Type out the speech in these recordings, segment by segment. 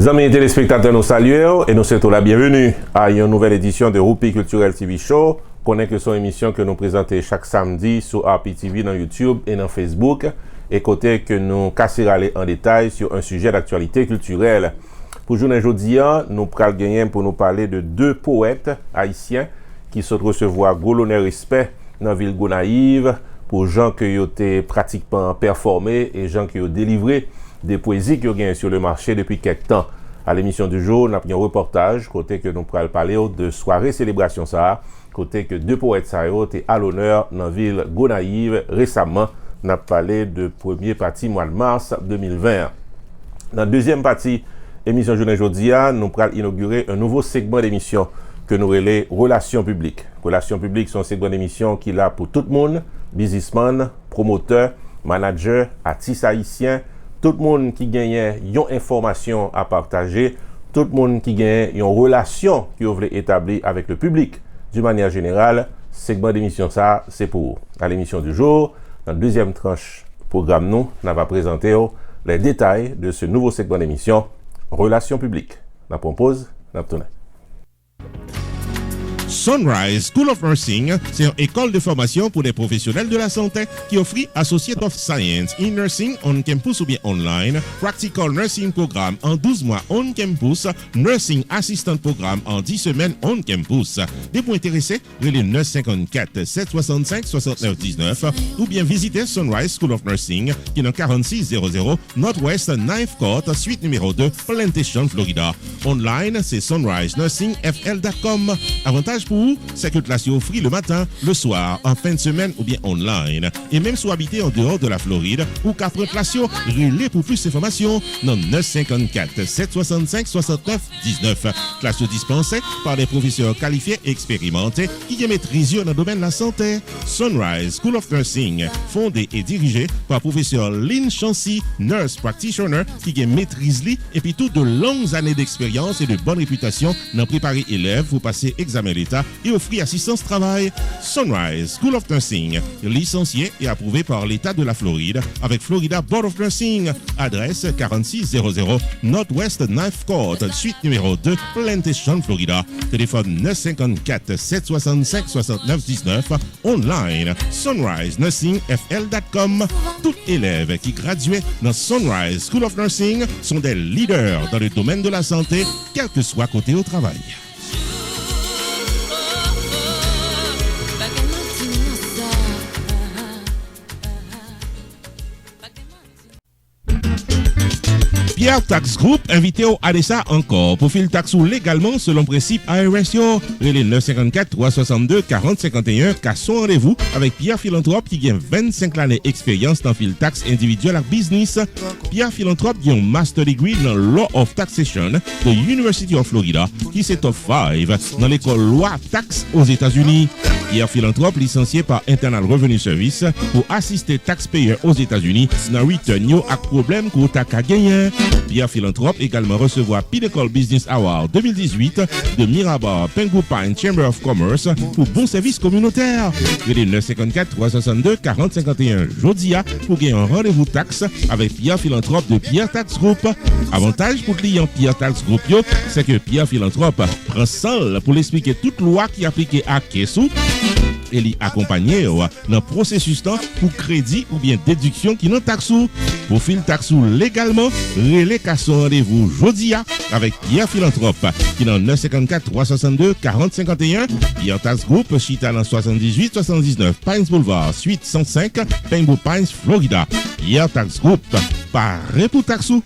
Amis téléspectateurs, nous saluons et nous souhaitons la bienvenue à une nouvelle édition de Roupi Culturel TV Show. Connaît que son émission que nous présentons chaque samedi sur RPTV dans YouTube et dans Facebook. Et côté que nous casserons aller en détail sur un sujet d'actualité culturelle. Pour journée aujourd'hui, nous allons gagner pour nous parler de deux poètes haïtiens qui sont recevoir goulonner respect dans la ville Gonaïve pour gens qui ont pratiquement performé et gens qui ont délivré des poésies qui ont gagné sur le marché depuis quelques temps. À l'émission du jour, nous avons un reportage côté que nous allons parler de soirée célébration ça, côté que deux poètes ça étaient à l'honneur dans la ville Gonaïve récemment. Nous avons parlé de premier partie mois de mars 2020. Dans la deuxième partie émission journée aujourd'hui, nous allons inaugurer un nouveau segment d'émission que nous relais Relations publiques. Relations publiques sont un segment d'émission qui est là pour tout le monde, businessman, promoteur, manager, artiste haïtien, tout le monde qui gagne une information à partager, tout le monde qui gagne une relation qui veut établir avec le public. D'une manière générale, segment d'émission ça, c'est pour à l'émission du jour. Dans la deuxième tranche programme, nous va présenter les détails de ce nouveau segment d'émission Relations publiques. La propose, la tournée. Sunrise School of Nursing, c'est une école de formation pour les professionnels de la santé qui offre Associate of Science in Nursing on campus ou bien online, Practical Nursing Programme en 12 mois on campus, Nursing Assistant Programme en 10 semaines on campus. Des points intéressés, relais 954 765 69 19 ou bien visitez Sunrise School of Nursing qui est dans 4600 Northwest 9th Court, suite numéro 2, Plantation, Florida. Online, c'est sunrisenursingfl.com. Avantage pour vous, c'est que classe est offre le matin, le soir, en fin de semaine ou bien online. Et même si vous habitez en dehors de la Floride ou qu'après classe, relais pour plus d'informations dans 954 765 69 19. Classe dispensée par des professeurs qualifiés et expérimentés qui maîtrisent dans le domaine de la santé. Sunrise School of Nursing, fondé et dirigé par professeur Lynn Chancy, nurse practitioner qui maîtrise et puis toutes de longues années d'expérience et de bonne réputation dans préparer élèves pour passer examen d'État et offrir assistance travail. Sunrise School of Nursing, licencié et approuvé par l'État de la Floride avec Florida Board of Nursing. Adresse 4600 Northwest 9th Court, suite numéro 2, Plantation, Florida. Téléphone 954 765 69 19. Online, sunrisenursingfl.com. Tout élève qui graduait dans Sunrise School of Nursing sont des leaders dans le domaine de la santé, quel que soit côté au travail. Pierre Tax Group invité au ADESA encore pour filer taxe légalement selon principe IRS. Relais 954 362 40 51 car son rendez-vous avec Pierre Philanthrope qui gagne 25 années d'expérience dans fil taxe individuel et business. Pierre Philanthrope a un master degree dans Law of Taxation de University of Florida qui s'est top 5 dans l'école loi taxe aux États-Unis. Pierre Philanthrope licencié par Internal Revenue Service pour assister taxpayers aux États-Unis dans return yo ak problème ko ta ka gagner. Pierre Philanthrope également recevoir Pinnacle Business Award 2018 de Mirabar Pengu Pine Chamber of Commerce pour bon service communautaire. Relais 954 362 40 51 Jodia pour gagner un rendez-vous taxe avec Pierre Philanthrope de Pierre Tax Group. Avantage pour client Pierre Tax Group c'est que Pierre Philanthrope prend seul pour l'expliquer toute loi qui applique à Kessou et l'y accompagner dans le processus pour crédit ou bien déduction qui non taxou. Pour fil taxou légalement, relais qu'à son rendez-vous Jodia avec Pierre Philanthrope qui dans 954 362 40 51. Pierre Tax Group chita dans 78 79 Pines Boulevard, suite 105 Pengu Pines, Florida. Pierre Tax Group, paré pour taxou.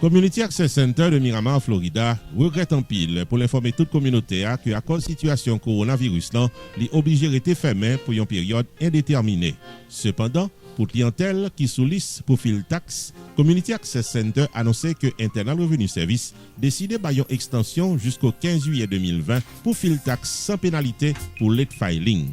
Community Access Center de Miramar, Florida, regrette en pile pour l'informer toute communauté que à cause de la situation coronavirus, les obligés rester fermés pour une période indéterminée. Cependant, pour clientèle qui soulisse pour fil taxe, Community Access Center annonçait que Internal Revenue Service décidait par une extension jusqu'au 15 juillet 2020 pour fil taxe sans pénalité pour late filing.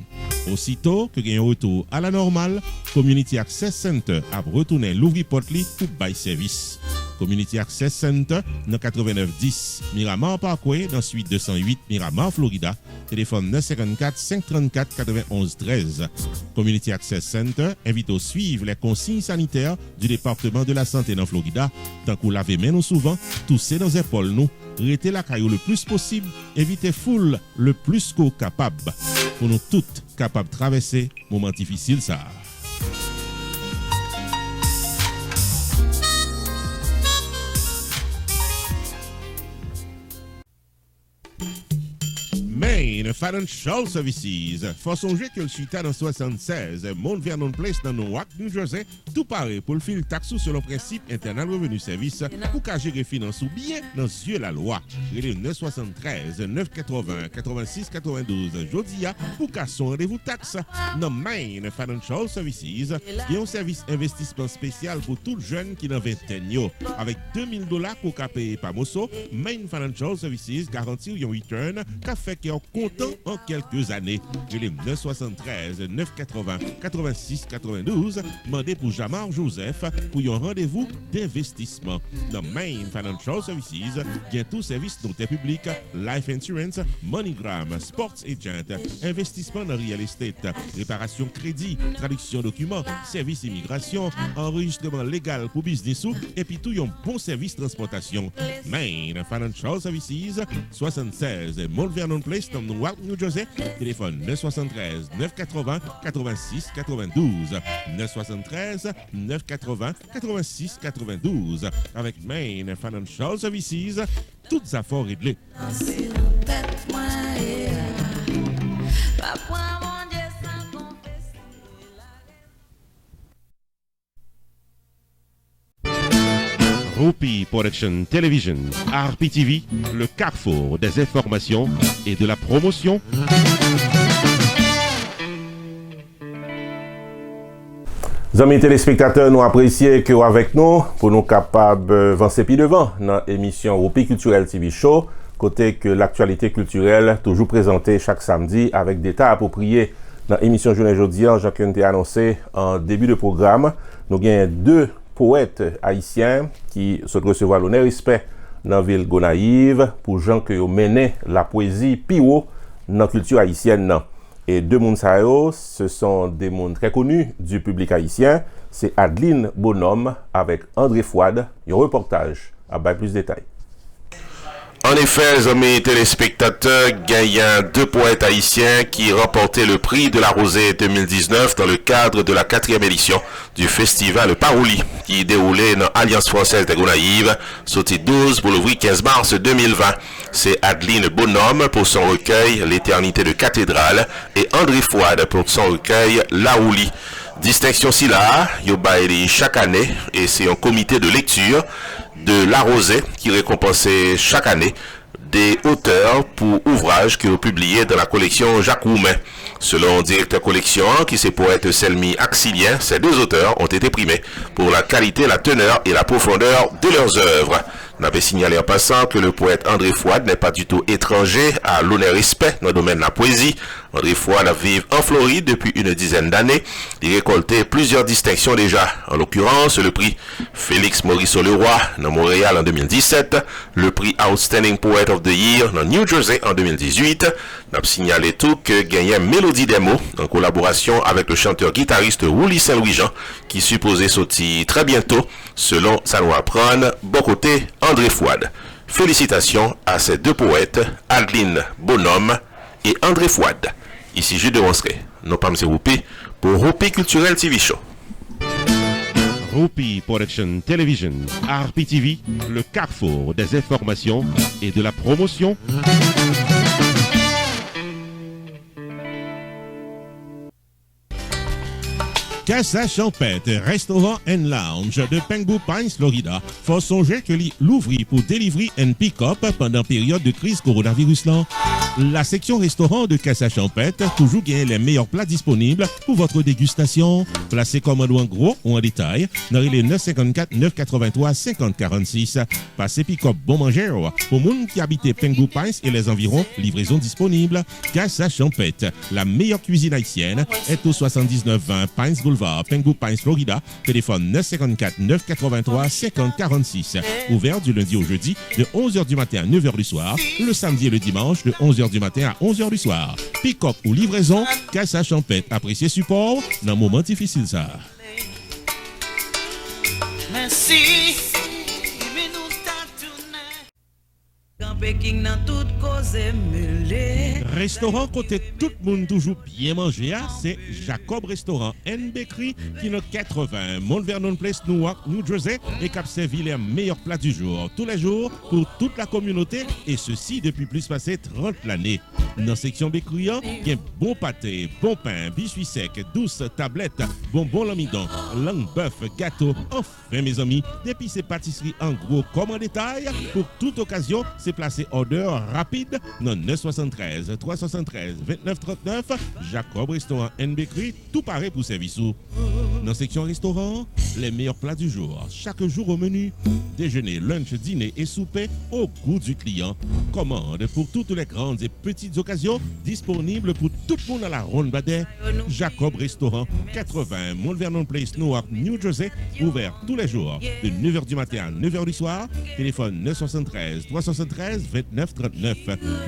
Aussitôt que gagne un retour à la normale, Community Access Center a retourné l'ouvri porte pour bail service. Community Access Center dans 8910 Miramar Parkway dans suite 208 Miramar, Florida. Téléphone 954 534 91 13. Community Access Center invite à suivre les consignes sanitaires du département de la santé dans Florida. Tant qu'on laver main nous souvent, tousser dans les épaules nous, rester la caillou le plus possible, éviter foule le plus qu'au capable. Pour nous toutes capables de traverser moment difficile ça. Main Financial Services. Faut songer que le suite dans 76, Mount Vernon Place dans Newark, New Jersey, tout paraît pour le fil taxe sur le principe Internal Revenue Service pour qu'à gérer finance ou bien dans yeux la loi. Relais 973 980 86 92 Jodia pour qu'à son rendez-vous taxe. Dans Main Financial Services, il y a un service investissement spécial pour tout le jeune qui n'a 20 ans. Avec $2000 pour qu'à payer par Mosso, Main Financial Services garantit un return qu'a fait qu'il est content en quelques années. Relais 973 980 86 92 demandez pour Jamar Joseph pour un rendez-vous d'investissement. Dans Main Financial Services, il y a tout service noté public, life insurance, MoneyGram, sports agent, investissement dans real estate, réparation crédit, traduction documents, service immigration, enregistrement légal pour business et puis tout un bon service transportation. Main Financial Services, 76 Mount Vernon Place dans Newark, New Jersey. Téléphone 973 980 86 92 973 980 86 92. Avec Main Financial Services, toutes affaires réglées. Rupi Production Television, RPTV, le carrefour des informations et de la promotion. Amis téléspectateurs, nous apprécions que vous avec nous pour nous capables avancer plus devant dans l'émission Rupi Culturel TV Show, côté que l'actualité culturelle toujours présentée chaque samedi avec des tas appropriés dans l'émission Journée Jeudi, Jacques a annoncé en début de programme. Nous avons deux poètes haïtiens qui se recevoir l'honneur et respect dans la ville Gonaïve pour gens qui ont mené la poésie pio dans la culture haïtienne. Et deux mondes, ce sont des mondes très connus du public haïtien. C'est Adeline Bonhomme avec André Fouad. Un reportage à plus de détails. En effet, amis téléspectateurs, il y a deux poètes haïtiens qui remportaient le prix de la Rosée 2019 dans le cadre de la 4e édition du festival Parouli, qui déroulait dans l'Alliance française de Gonaïve, sorti 12 pour l'ouvrir 15 mars 2020. C'est Adeline Bonhomme pour son recueil L'éternité de cathédrale et André Fouad pour son recueil Laouli. Distinction si là, yo baili chaque année et c'est un comité de lecture de La Rosée qui récompensait chaque année des auteurs pour ouvrages qui ont publié dans la collection Jacques Roumain. Selon le directeur collection, qui c'est poète Selmi Axilien, ces deux auteurs ont été primés pour la qualité, la teneur et la profondeur de leurs œuvres. On avait signalé en passant que le poète André Fouad n'est pas du tout étranger à l'honneur respect dans le domaine de la poésie. André Fouad vit en Floride depuis une dizaine d'années. Il récoltait plusieurs distinctions déjà. En l'occurrence, le prix Félix Morisseau-Leroy dans Montréal en 2017, le prix Outstanding Poet of the Year dans New Jersey en 2018. On a signalé tout que gagnait Mélodie des mots en collaboration avec le chanteur-guitariste Willy Saint-Louis-Jean qui supposait sortir très bientôt, selon ça nous apprendre, bon côté André Fouad. Félicitations à ces deux poètes, Adeline Bonhomme et André Fouad. Ici Jules de Ronseray, non pas M. Rupi, pour Rupi Culturel TV Show. Rupi Production Television, RPTV, le carrefour des informations et de la promotion. Casa Champette, restaurant and lounge de Pengu Pines, Florida. Faut songer que l'ouvrir pour delivery and pick-up pendant période de crise coronavirus là. La section restaurant de Casa Champette toujours gagne les meilleurs plats disponibles pour votre dégustation. Placez commande en gros ou en détail dans les 954 983 50 46. Passez pick-up bon manger pour monde qui habite Pengu Pines et les environs, livraison disponible. Casa Champette, la meilleure cuisine haïtienne, est au 7920 Pines Boulevard, Pengu Pines, Florida. Téléphone 954 983 50 46. Ouvert du lundi au jeudi de 11h du matin à 9h du soir. Le samedi et le dimanche de 11h du matin à 11h du soir. Pick-up ou livraison, Casa Champette. Appréciez support dans un moment difficile ça. Merci. Restaurant côté tout le monde toujours bien mangé, c'est Jacob Restaurant and Bakery qui est 80 Mount Vernon Place, Newark, New Jersey et qui a servi les meilleurs plats du jour, tous les jours pour toute la communauté et ceci depuis plus passé 30 l'année. Dans la section bakery, il y a bon pâté, bon pain, biscuits secs, douces tablettes, bonbons l'amidon, langue bœuf, gâteau. Enfin mes amis, depuis ces pâtisseries en gros comme en détail, pour toute occasion, c'est placé order rapide dans 973 373 29 39 Jacob Restaurant and Bakery, tout pareil pour service. Dans la section restaurant, les meilleurs plats du jour, chaque jour au menu, déjeuner, lunch, dîner et souper au goût du client. Commande pour toutes les grandes et petites occasions, disponibles pour tout le monde à la ronde Badet. Jacob Restaurant, 80 Mount Vernon Place, Newark, New Jersey, ouvert tous les jours de 9h du matin à 9h du soir. Téléphone 973 373 29 39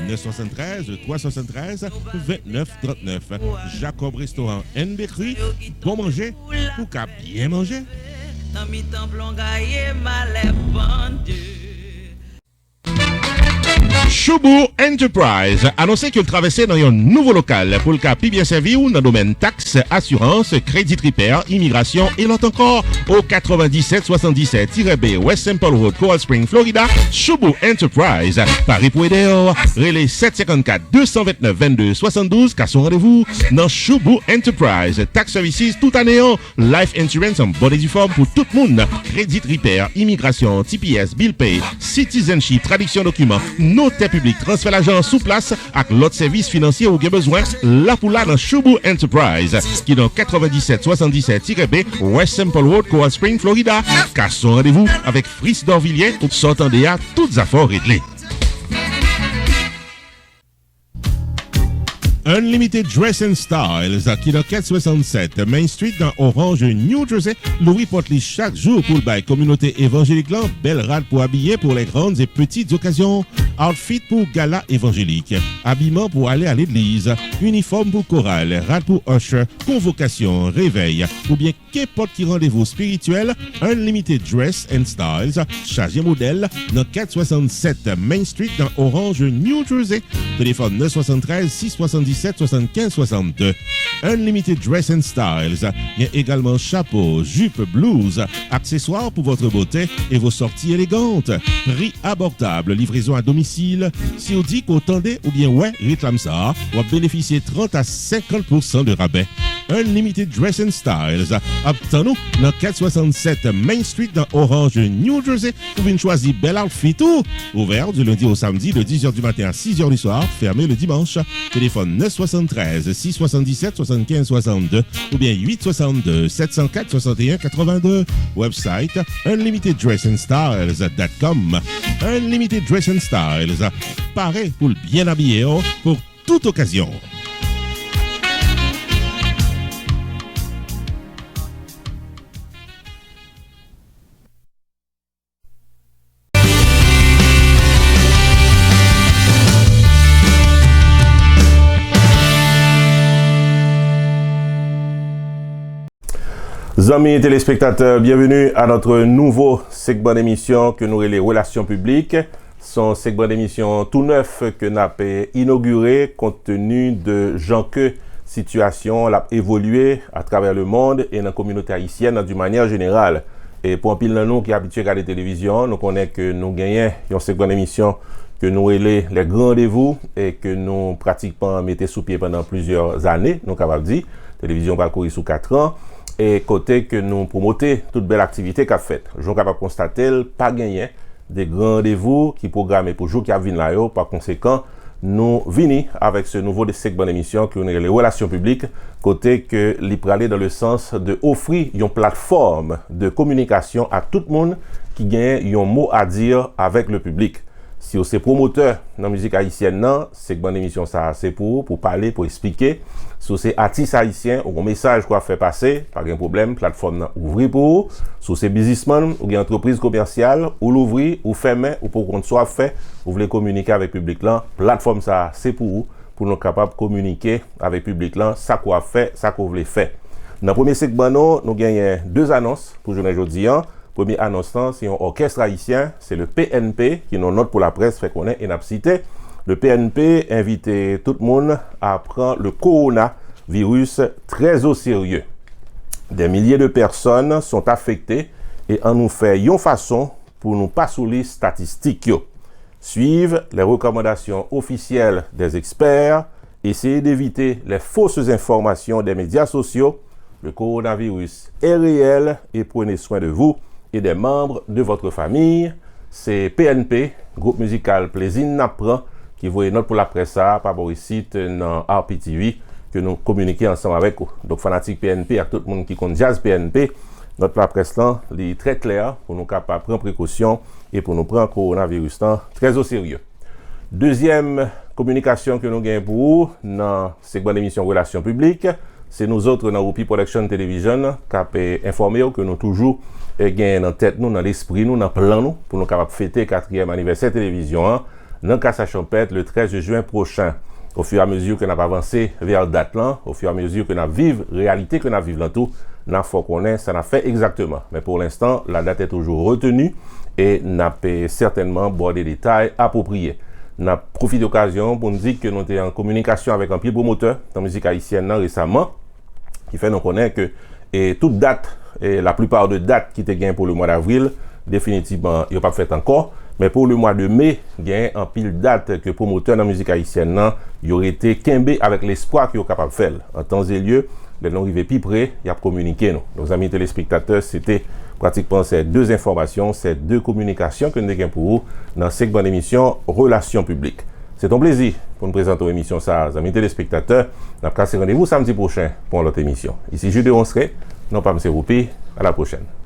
973 373 29 39. Jacob Restaurant and Bakery, bon manger pour qu'à bien manger. Dans mi temps blongaye malais pendu. Choubou Enterprise annonce qu'il traversait dans un nouveau local pour le cas bien servi ou dans le domaine taxes, assurance, crédit repair, immigration et l'autre encore au 9777-B West Simple Road, Coral Spring, Florida. Choubou Enterprise, Paris pour aider, relais 754 229 22 72 car son rendez-vous dans Choubou Enterprise. Tax services tout année, life insurance en bonne et due forme pour tout le monde, crédit repair, immigration, TPS, bill pay, citizenship, traduction documents, notaire public, transfert l'argent sous place avec l'autre service financier ou bien besoin, là pour là dans Choubou Enterprise, qui est dans 9777-B West Simple Road, Coral Spring, Florida. Car son rendez-vous avec Fritz Dorvilliers, où s'entendez à toutes affaires réglées. Unlimited Dress and Styles, qui est dans 467 Main Street dans Orange, New Jersey, Louis Portly chaque jour pour le bail communauté évangélique là, belle rade pour habiller pour les grandes et petites occasions, outfit pour gala évangélique, habillement pour aller à l'église, uniforme pour chorale, rade pour usher, convocation, réveil, ou bien qu'importe qui rendez-vous spirituel, Unlimited Dress and Styles, chargé modèle dans 467 Main Street dans Orange, New Jersey, téléphone 973 677 75 62. Unlimited Dress and Styles. Il y a également chapeau, jupe, blouse, accessoires pour votre beauté et vos sorties élégantes. Prix abordable, livraison à domicile. Si on dit qu'au tendez ou bien ouais, réclame ça, on va bénéficier 30 à 50% de rabais. Unlimited Dress and Styles. Obtenons dans 467 Main Street dans Orange, New Jersey. Vous pouvez choisir bel outfit tout. Ouvert du lundi au samedi de 10h du matin à 6h du soir. Fermé le dimanche. Téléphone 973 677 75 62 ou bien 862 704 61 82. Website unlimiteddressandstyles.com. Unlimited Dress and Styles. Pareil pour le bien habillé pour toute occasion. Amis téléspectateurs, bienvenue à notre nouveau segment d'émission que nous les relations publiques. Son segment d'émission tout neuf que nous avons inauguré compte tenu de gens que situation l'a évolué à travers le monde et dans la communauté haïtienne d'une manière générale. Et pour un pile de nous qui est habitué à la télévision, nous connaissons que nous gagnons un segment d'émission que nous les grands rendez-vous et que nous pratiquement mettons sous pied pendant plusieurs années, nous capables de dire, télévision parcouru sous 4 ans. Et côté que nous promotons toute belle activité qu'a faite. Je suis capable de constater pas gagné des grands rendez-vous qui programmés pour jour qui viennent là. Par conséquent, nous venons avec ce nouveau segment d'émission qui est les relations publiques, côté que l'IPRALé dans le sens de offrir une plateforme de communication à tout le monde qui gagne un mot à dire avec le public. Si vous êtes promoteur dans la musique haïtienne, segment d'émission ça c'est pour parler, pour expliquer. Si vous êtes artiste haïtien ou un message qu'on fait passer, pas de problème, plateforme ouvrir pour vous. Si vous êtes businessman ou une entreprise commerciale, ou l'ouvrir, ou fermer, ou pour qu'on soit fait, vous voulez communiquer avec le public là, plateforme ça c'est pour vous, pour nous capables de communiquer avec le public là, ça qu'on fait, ça qu'on voulait faire. Dans le premier segment, nous gagnons 2 annonces pour journée aujourd'hui. Premier annonce, c'est un orchestre haïtien, c'est le PNP, qui nous note pour la presse, fait qu'on est inapcité. Le PNP invite tout le monde à prendre le coronavirus très au sérieux. Des milliers de personnes sont affectées et on nous fait une façon pour nous pas sous les statistiques. Suivre les recommandations officielles des experts, essayer d'éviter les fausses informations des médias sociaux. Le coronavirus est réel et prenez soin de vous et des membres de votre famille. C'est PNP, groupe musical Plaisir Napran, qui vous note pour la presse par ici dans RPTV, que nous communiquons ensemble avec vous. Donc, fanatique PNP, à tout le monde qui compte jazz PNP, notre la presse là, est très clair pour nous capables prendre précaution et pour nous prendre le coronavirus très au sérieux. Deuxième communication que nous gagnons pour vous dans le segment d'émission Relations publiques, c'est nous autres dans Rupi Production Television qui avons informé que nous toujours gagnons en tête, nous, dans l'esprit, nous, dans le plan, nous, pour nous capables de fêter le 4e anniversaire télévision dans Casa Champêtre le 13 juin prochain. Au fur et à mesure que nous avons avancé vers la date là, au fur et à mesure que nous vivons la réalité que nous vivons dans tout, nous faut connaître ça n'a fait exactement. Mais pour l'instant, la date est toujours retenue et nous avons certainement boire des détails appropriés. Nous avons profité de l'occasion pour nous dire que nous sommes en communication avec un pile promoteur dans la musique haïtienne récemment, qui fait nous connaître que et toute date, et la plupart de dates qui étaient gagnées pour le mois d'avril, définitivement, ils n'ont pas fait encore. Mais pour le mois de mai, il y a un pile date que promoteur dans la musique haïtienne, il aurait été quimbé avec l'espoir qu'ils sont capables de faire. En temps et lieu, les non arrivés plus près, il a communiqué. Nos amis téléspectateurs, c'était pratiquement ces 2 informations, ces 2 communications que nous avons pour vous dans cette bonne émission Relations publiques. C'est un plaisir pour nous présenter l'émission ça, amis téléspectateurs. Nous avons rendez-vous samedi prochain pour notre émission. Ici Jude Onseret, non pas M. Roupi. À la prochaine.